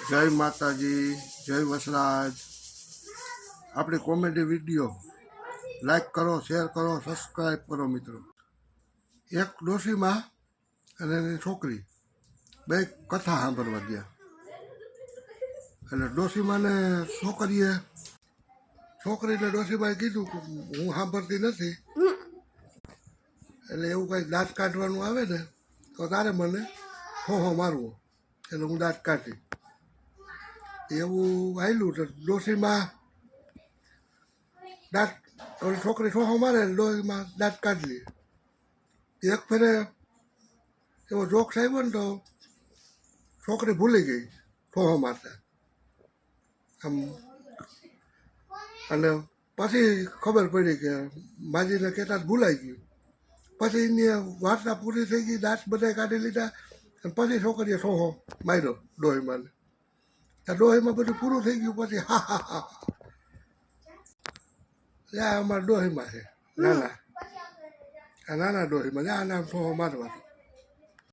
જય માતાજી, જય વસરાજ. આપણી કોમેડી વિડીયો લાઈક કરો, શેર કરો, સબસ્ક્રાઈબ કરો મિત્રો. એક ડોશીમાં અને એની છોકરી બે કથા સાંભળવા ગયા. એટલે ડોશીમાને છોકરીને ડોશીમાએ કીધું કે હું સાંભળતી નથી, એટલે એવું કંઈક દાંત કાઢવાનું આવે ને તો તારે મને હોહો મારવો, એટલે હું દાંત કાઢી. એવું આવેલું તો ડોશીમાં દાંત છોકરી સોહો મારે ડોશીમાં દાંત કાઢી. એક ફેરે એવો જોક્સ આવ્યો ને તો છોકરી ભૂલી ગઈ સોહો મારતા આમ, અને પછી ખબર પડી કે માજીને કહેતા ભૂલાઈ ગયું. પછી એની વાર્તા પૂરી થઈ ગઈ, દાંત બધા કાઢી લીધા, અને પછી છોકરીએ સોહો માર્યો ડોહીમાને. ડોહીમાં બધું પૂરું થઈ ગયું. પછી હા હા હા અમારા ડોહીમાં છે નાના ડોહીમાં આ નામ સોહો મારવાનું.